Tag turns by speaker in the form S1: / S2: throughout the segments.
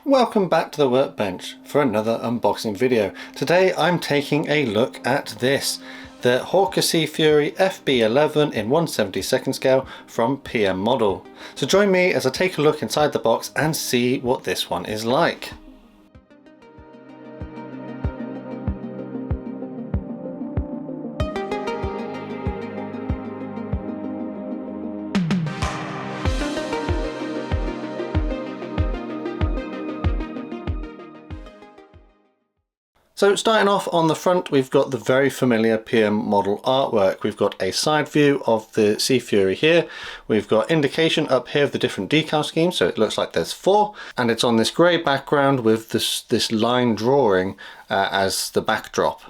S1: Welcome back to the workbench for another unboxing video. Today I'm taking a look at this, the Hawker Sea Fury FB11 in 1/72 scale from PM Model. So join me as I take a look inside the box and see what this one is like. So starting off on the front, we've got the very familiar PM Model artwork. We've got a side view of the Sea Fury here. We've got indication up here of the different decal schemes, so it looks like there's 4, and it's on this grey background with this line drawing as the backdrop.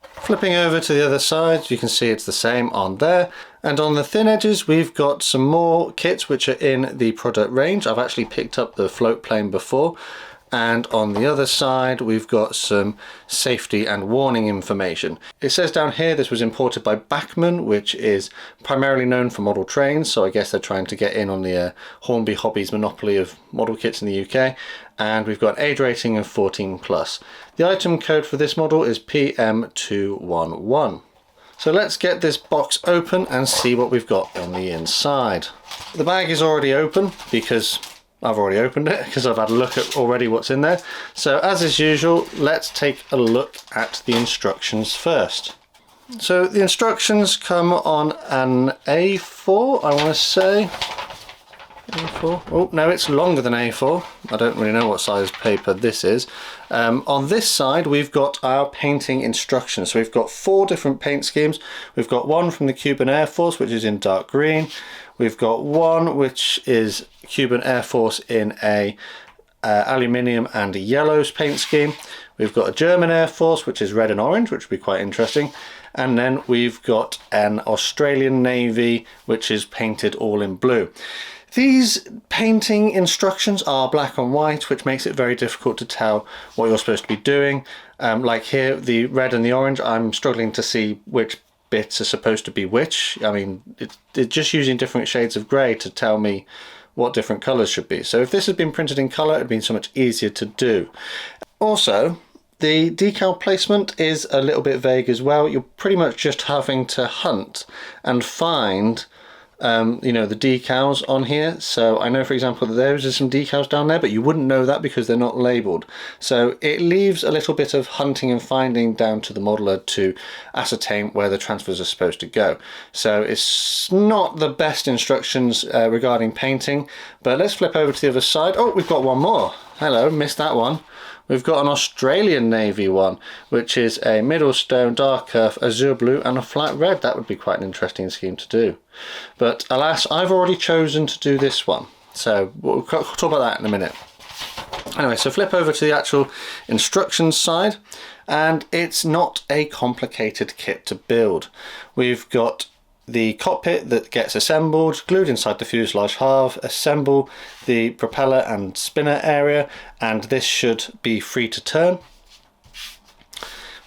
S1: Flipping over to the other side, you can see it's the same on there. And on the thin edges, we've got some more kits which are in the product range. I've actually picked up the float plane before. And on the other side, we've got some safety and warning information. It says down here this was imported by Bachmann, which is primarily known for model trains. So I guess they're trying to get in on the Hornby Hobbies monopoly of model kits in the UK. And we've got an age rating of 14+. The item code for this model is PM211. So let's get this box open and see what we've got on the inside. The bag is already open because I've already opened it because I've had a look at already what's in there. So as is usual, let's take a look at the instructions first. So the instructions come on an A4, I want to say. A4. Oh no, it's longer than A4. I don't really know what size paper this is. On this side we've got our painting instructions. So we've got 4 different paint schemes. We've got one from the Cuban Air Force, which is in dark green. We've got one which is Cuban Air Force in a aluminium and yellows paint scheme. We've got a German Air Force which is red and orange, which would be quite interesting. And then we've got an Australian Navy which is painted all in blue. These painting instructions are black and white, which makes it very difficult to tell what you're supposed to be doing. Like here, the red and the orange, I'm struggling to see which bits are supposed to be which. I mean, it's just using different shades of grey to tell me what different colours should be. So if this had been printed in colour, it'd been so much easier to do. Also, the decal placement is a little bit vague as well. You're pretty much just having to hunt and find you know, the decals on here. So I know, for example, that there is some decals down there, but you wouldn't know that because they're not labelled. So it leaves a little bit of hunting and finding down to the modeler to ascertain where the transfers are supposed to go. So it's not the best instructions regarding painting, but let's flip over to the other side. Oh, we've got one more. Hello, missed that one. We've got an Australian Navy one, which is a middle stone, dark earth, azure blue and a flat red. That would be quite an interesting scheme to do. But alas, I've already chosen to do this one. So we'll talk about that in a minute. Anyway, so flip over to the actual instructions side, and it's not a complicated kit to build. We've got the cockpit that gets assembled, glued inside the fuselage halve, assemble the propeller and spinner area, and this should be free to turn.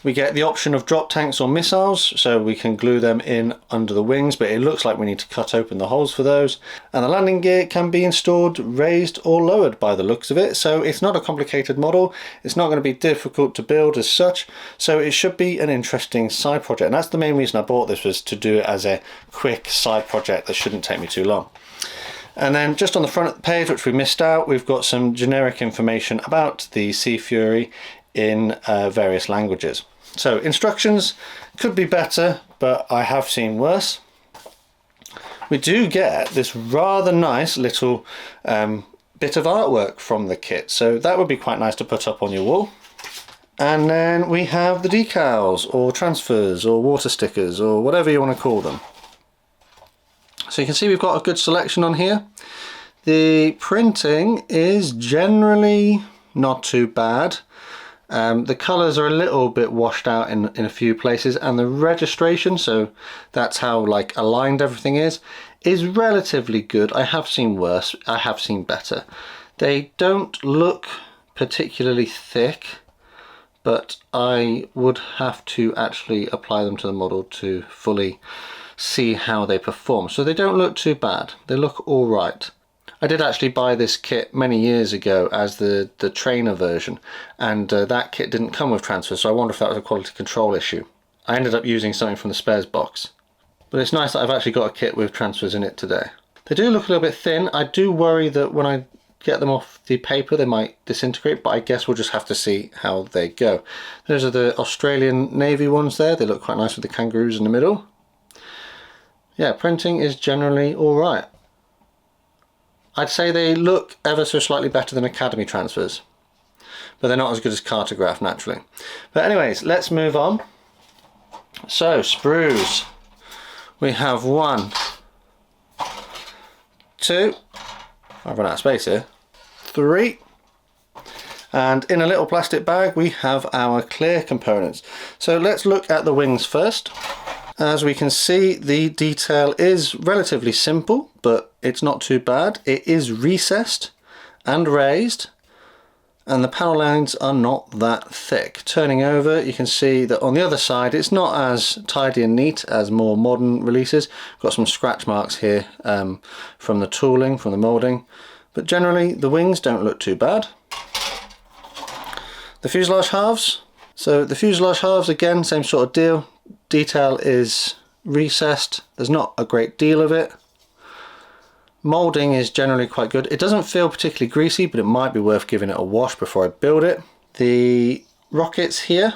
S1: We get the option of drop tanks or missiles, so we can glue them in under the wings, but it looks like we need to cut open the holes for those. And the landing gear can be installed raised or lowered by the looks of it, so it's not a complicated model. It's not going to be difficult to build as such, so it should be an interesting side project. And that's the main reason I bought this, was to do it as a quick side project that shouldn't take me too long. And then just on the front of the page, which we missed out, we've got some generic information about the Sea Fury in various languages. So instructions could be better, but I have seen worse. We do get this rather nice little bit of artwork from the kit, so that would be quite nice to put up on your wall. And then we have the decals or transfers or water stickers or whatever you want to call them. So you can see we've got a good selection on here. The printing is generally not too bad. The colours are a little bit washed out in a few places, and the registration, so that's how like aligned everything is relatively good. I have seen worse, I have seen better. They don't look particularly thick, but I would have to actually apply them to the model to fully see how they perform. So they don't look too bad, they look all right. I did actually buy this kit many years ago as the trainer version, and that kit didn't come with transfers, so I wonder if that was a quality control issue. I ended up using something from the spares box. But it's nice that I've actually got a kit with transfers in it today. They do look a little bit thin. I do worry that when I get them off the paper they might disintegrate, but I guess we'll just have to see how they go. Those are the Australian Navy ones there. They look quite nice with the kangaroos in the middle. Yeah, printing is generally alright. I'd say they look ever so slightly better than Academy transfers, but they're not as good as Cartograph naturally. But anyways, let's move on. So, sprues. We have 1, 2, I've run out of space here, 3, and in a little plastic bag we have our clear components. So let's look at the wings first. As we can see, the detail is relatively simple, but it's not too bad. It is recessed and raised, and the panel lines are not that thick. Turning over, you can see that on the other side it's not as tidy and neat as more modern releases. Got some scratch marks here from the tooling, from the moulding, but generally the wings don't look too bad. The fuselage halves. So the fuselage halves, again, same sort of deal. Detail is recessed. There's not a great deal of it. Moulding is generally quite good. It doesn't feel particularly greasy, but it might be worth giving it a wash before I build it. The rockets here,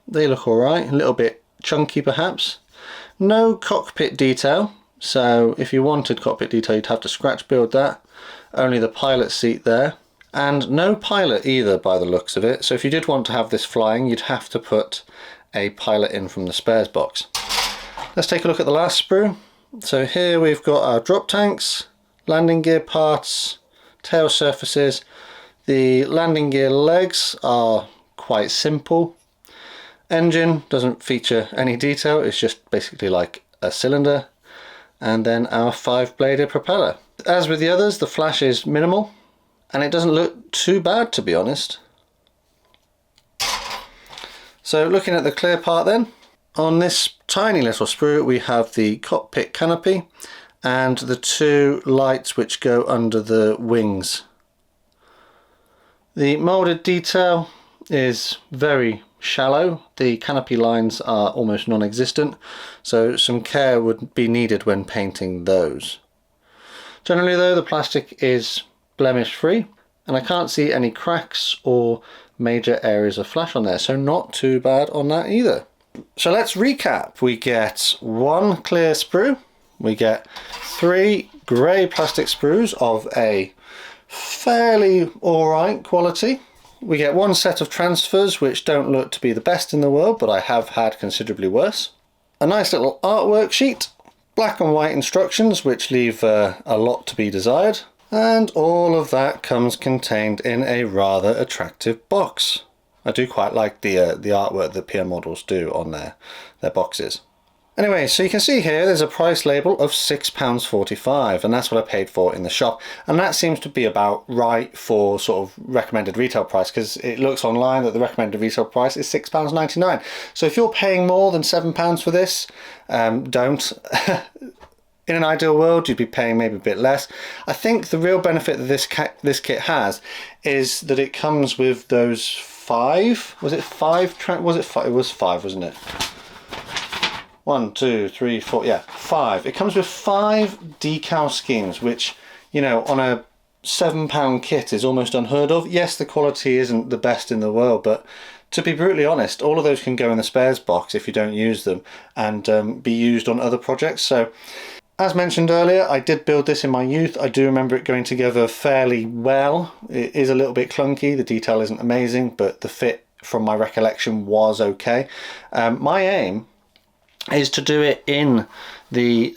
S1: they look alright, a little bit chunky perhaps. No cockpit detail, so if you wanted cockpit detail you'd have to scratch build that. Only the pilot seat there. And no pilot either by the looks of it, so if you did want to have this flying you'd have to put a pilot in from the spares box. Let's take a look at the last sprue. So here we've got our drop tanks, landing gear parts, tail surfaces. The landing gear legs are quite simple. Engine doesn't feature any detail, it's just basically like a cylinder. And then our 5-bladed propeller. As with the others, the flash is minimal and it doesn't look too bad, to be honest. So looking at the clear part then, on this tiny little sprue we have the cockpit canopy and the 2 lights which go under the wings. The moulded detail is very shallow. The canopy lines are almost non-existent, so some care would be needed when painting those. Generally though, the plastic is blemish free and I can't see any cracks or major areas of flash on there, so not too bad on that either. So let's recap. We get 1 clear sprue, we get 3 grey plastic sprues of a fairly alright quality. We get 1 set of transfers which don't look to be the best in the world, but I have had considerably worse. A nice little artwork sheet, black and white instructions which leave a lot to be desired, and all of that comes contained in a rather attractive box. I do quite like the artwork that PM models do on their boxes. Anyway, so you can see here there's a price label of £6.45 and that's what I paid for in the shop, and that seems to be about right for sort of recommended retail price, because it looks online that the recommended retail price is £6.99. So if you're paying more than £7 for this, don't. In an ideal world you'd be paying maybe a bit less. I think the real benefit that this kit has is that it comes with those 5, was it 5? It was 5, wasn't it? 1, 2, 3, 4, yeah, 5. It comes with 5 decal schemes, which, you know, on a £7 kit is almost unheard of. Yes, the quality isn't the best in the world, but to be brutally honest, all of those can go in the spares box if you don't use them and be used on other projects. So, as mentioned earlier, I did build this in my youth. I do remember it going together fairly well. It is a little bit clunky, the detail isn't amazing, but the fit from my recollection was okay. My aim is to do it in the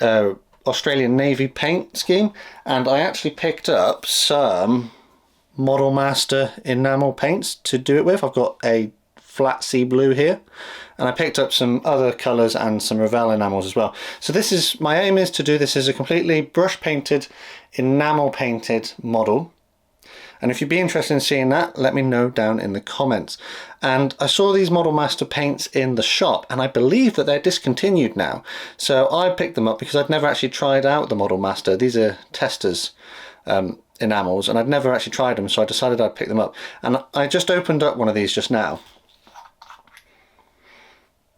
S1: Australian Navy paint scheme, and I actually picked up some Model Master enamel paints to do it with. I've got a flat sea blue here, and I picked up some other colours and some Revell enamels as well. So this is, my aim is to do this as a completely brush painted, enamel painted model. And if you'd be interested in seeing that, let me know down in the comments. And I saw these Model Master paints in the shop, and I believe that they're discontinued now. So I picked them up because I'd never actually tried out the Model Master. These are testers enamels, and I'd never actually tried them, so I decided I'd pick them up. And I just opened up one of these just now,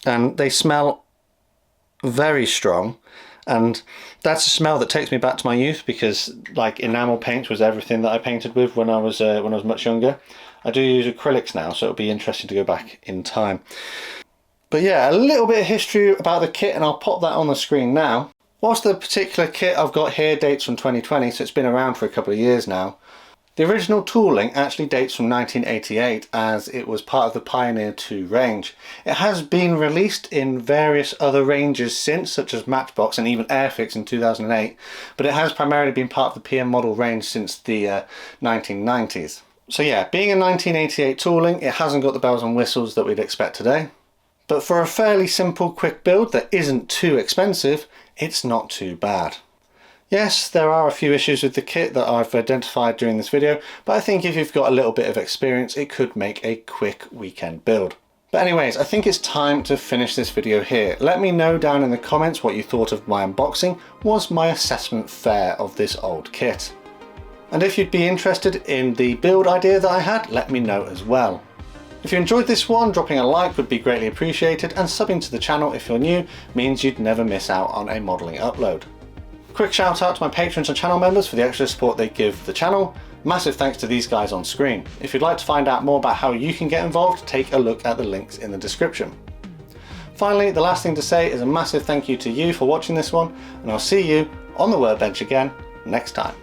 S1: and they smell very strong, and that's a smell that takes me back to my youth, because like enamel paint was everything that I painted with when I was much younger. I do use acrylics now, so it'll be interesting to go back in time. But yeah, a little bit of history about the kit, and I'll pop that on the screen now. Whilst the particular kit I've got here dates from 2020, so it's been around for a couple of years now, the original tooling actually dates from 1988, as it was part of the Pioneer 2 range. It has been released in various other ranges since, such as Matchbox and even Airfix in 2008, but it has primarily been part of the PM model range since the 1990s. So yeah, being a 1988 tooling, it hasn't got the bells and whistles that we'd expect today. But for a fairly simple, quick build that isn't too expensive, it's not too bad. Yes, there are a few issues with the kit that I've identified during this video, but I think if you've got a little bit of experience, it could make a quick weekend build. But anyways, I think it's time to finish this video here. Let me know down in the comments what you thought of my unboxing. Was my assessment fair of this old kit? And if you'd be interested in the build idea that I had, let me know as well. If you enjoyed this one, dropping a like would be greatly appreciated, and subbing to the channel if you're new means you'd never miss out on a modelling upload. Quick shout out to my patrons and channel members for the extra support they give the channel. Massive thanks to these guys on screen. If you'd like to find out more about how you can get involved, take a look at the links in the description. Finally, the last thing to say is a massive thank you to you for watching this one, and I'll see you on the workbench again next time.